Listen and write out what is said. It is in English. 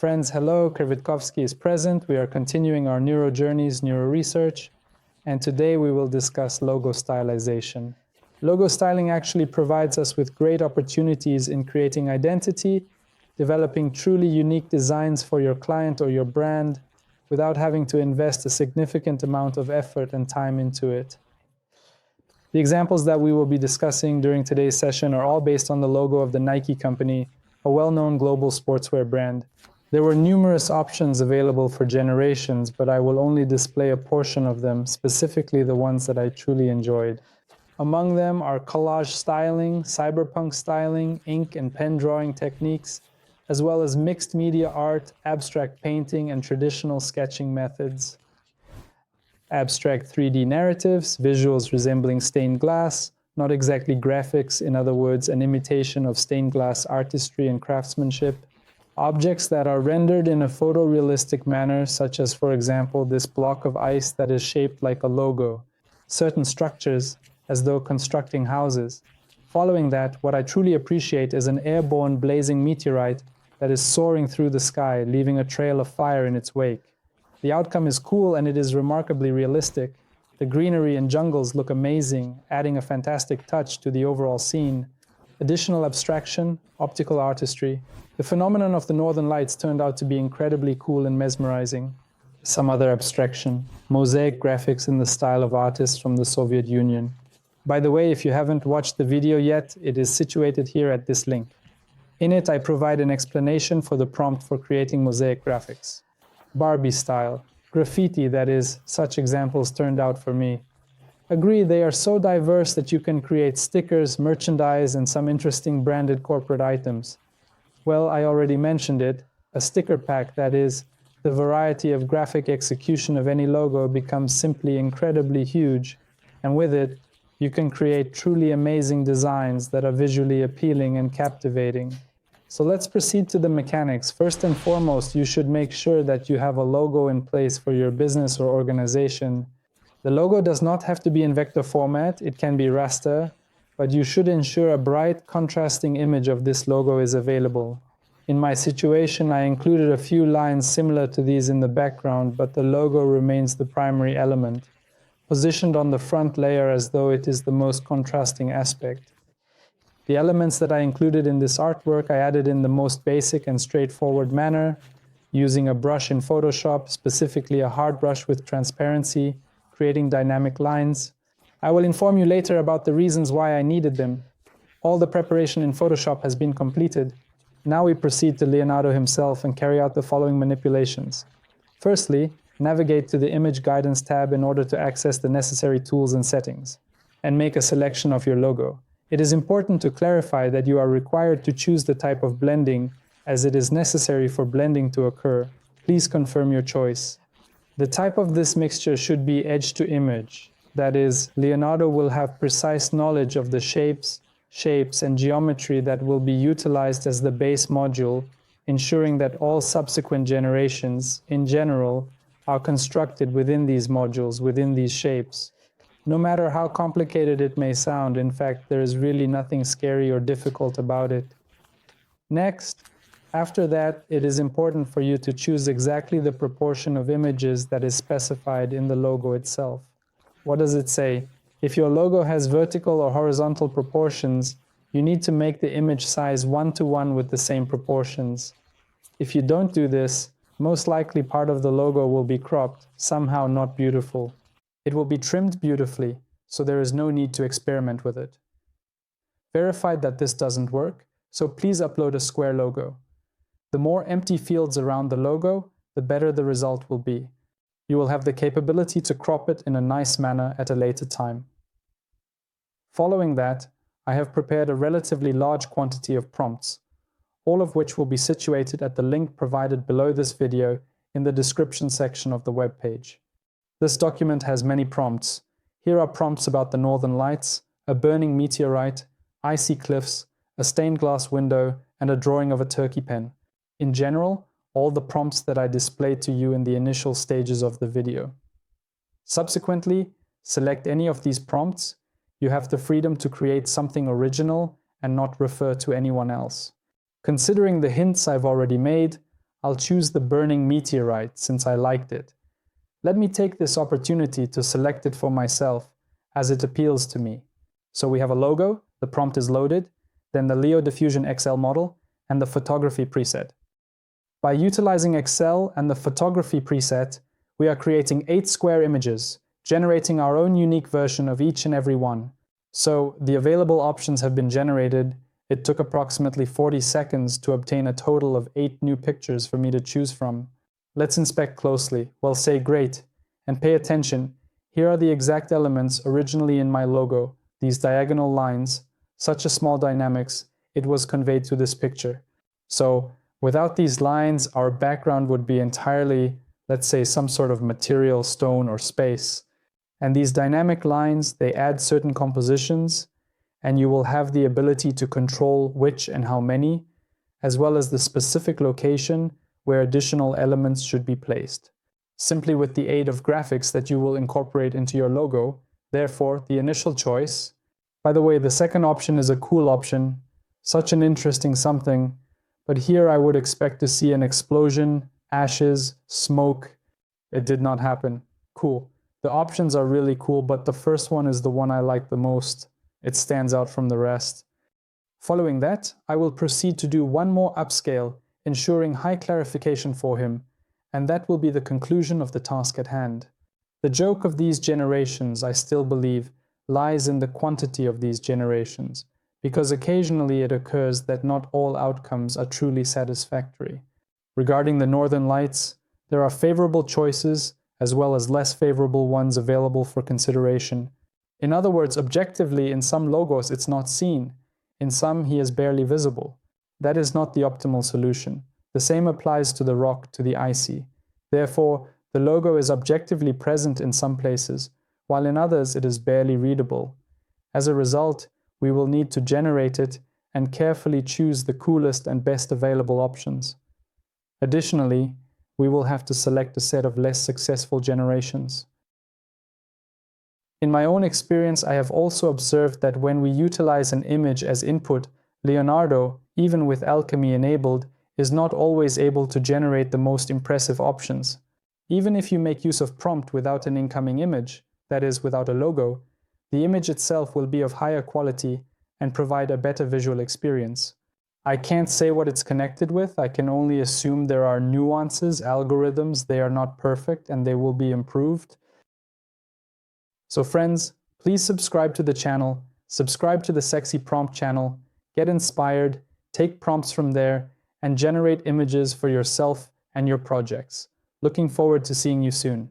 Friends, hello, Krivitkovsky is present. We are continuing our neuro journeys, neuro research, and today we will discuss logo stylization. Logo styling actually provides us with great opportunities in creating identity, developing truly unique designs for your client or your brand without having to invest a significant amount of effort and time into it. The examples that we will be discussing during today's session are all based on the logo of the Nike company, a well-known global sportswear brand. There were numerous options available for generations, but I will only display a portion of them, specifically the ones that I truly enjoyed. Among them are collage styling, cyberpunk styling, ink and pen drawing techniques, as well as mixed media art, abstract painting, and traditional sketching methods. Abstract 3D narratives, visuals resembling stained glass, not exactly graphics, in other words, an imitation of stained glass artistry and craftsmanship. Objects that are rendered in a photorealistic manner, such as, for example, this block of ice that is shaped like a logo. Certain structures, as though constructing houses. Following that, what I truly appreciate is an airborne blazing meteorite that is soaring through the sky, leaving a trail of fire in its wake. The outcome is cool and it is remarkably realistic. The greenery and jungles look amazing, adding a fantastic touch to the overall scene. Additional abstraction, optical artistry. The phenomenon of the northern lights turned out to be incredibly cool and mesmerizing. Some other abstraction, mosaic graphics in the style of artists from the Soviet Union. By the way, if you haven't watched the video yet, it is situated here at this link. In it, I provide an explanation for the prompt for creating mosaic graphics. Barbie style, graffiti, that is, such examples turned out for me. Agree, they are so diverse that you can create stickers, merchandise, and some interesting branded corporate items. Well, I already mentioned it, a sticker pack, that is, the variety of graphic execution of any logo becomes simply incredibly huge, and with it, you can create truly amazing designs that are visually appealing and captivating. So let's proceed to the mechanics. First and foremost, you should make sure that you have a logo in place for your business or organization. The logo does not have to be in vector format, it can be raster, but you should ensure a bright, contrasting image of this logo is available. In my situation, I included a few lines similar to these in the background, but the logo remains the primary element, positioned on the front layer as though it is the most contrasting aspect. The elements that I included in this artwork I added in the most basic and straightforward manner, using a brush in Photoshop, specifically a hard brush with transparency, creating dynamic lines. I will inform you later about the reasons why I needed them. All the preparation in Photoshop has been completed. Now we proceed to Leonardo himself and carry out the following manipulations. Firstly, navigate to the Image Guidance tab in order to access the necessary tools and settings, and make a selection of your logo. It is important to clarify that you are required to choose the type of blending, as it is necessary for blending to occur. Please confirm your choice. The type of this mixture should be edge to image. That is, Leonardo will have precise knowledge of the shapes and geometry that will be utilized as the base module, ensuring that all subsequent generations, in general, are constructed within these modules, within these shapes. No matter how complicated it may sound, in fact, there is really nothing scary or difficult about it. Next, after that, it is important for you to choose exactly the proportion of images that is specified in the logo itself. What does it say? If your logo has vertical or horizontal proportions, you need to make the image size 1-to-1 with the same proportions. If you don't do this, most likely part of the logo will be cropped, somehow not beautiful. It will be trimmed beautifully, so there is no need to experiment with it. Verify that this doesn't work, so please upload a square logo. The more empty fields around the logo, the better the result will be. You will have the capability to crop it in a nice manner at a later time. Following that, I have prepared a relatively large quantity of prompts, all of which will be situated at the link provided below this video in the description section of the web page. This document has many prompts. Here are prompts about the northern lights, a burning meteorite, icy cliffs, a stained glass window, and a drawing of a turkey pen. In general, all the prompts that I displayed to you in the initial stages of the video. Subsequently, select any of these prompts. You have the freedom to create something original and not refer to anyone else. Considering the hints I've already made, I'll choose the burning meteorite since I liked it. Let me take this opportunity to select it for myself as it appeals to me. So we have a logo, the prompt is loaded, then the Leo Diffusion XL model, and the photography preset. By utilizing Excel and the photography preset, we are creating 8 square images, generating our own unique version of each and every one. So the available options have been generated. It took approximately 40 seconds to obtain a total of 8 new pictures for me to choose from. Let's inspect closely. Well, say great. And pay attention. Here are the exact elements originally in my logo, these diagonal lines. Such a small dynamics, it was conveyed to this picture. So without these lines, our background would be entirely, let's say, some sort of material, stone, or space. And these dynamic lines, they add certain compositions, and you will have the ability to control which and how many, as well as the specific location where additional elements should be placed, simply with the aid of graphics that you will incorporate into your logo. Therefore, the initial choice. By the way, the second option is a cool option, such an interesting something, but here I would expect to see an explosion, ashes, smoke. It did not happen. Cool. The options are really cool, but the first one is the one I like the most. It stands out from the rest. Following that, I will proceed to do one more upscale, ensuring high clarification for him, and that will be the conclusion of the task at hand. The joke of these generations, I still believe, lies in the quantity of these generations, because occasionally it occurs that not all outcomes are truly satisfactory. Regarding the Northern Lights, there are favorable choices as well as less favorable ones available for consideration. In other words, objectively, in some logos it's not seen. In some, he is barely visible. That is not the optimal solution. The same applies to the rock, to the icy. Therefore, the logo is objectively present in some places, while in others it is barely readable. As a result, we will need to generate it and carefully choose the coolest and best available options. Additionally, we will have to select a set of less successful generations. In my own experience, I have also observed that when we utilize an image as input, Leonardo, even with alchemy enabled, is not always able to generate the most impressive options. Even if you make use of prompt without an incoming image, that is, without a logo, the image itself will be of higher quality and provide a better visual experience. I can't say what it's connected with. I can only assume there are nuances, algorithms. They are not perfect and they will be improved. So friends, please subscribe to the channel, subscribe to the Sexy Prompt channel, get inspired, take prompts from there, and generate images for yourself and your projects. Looking forward to seeing you soon.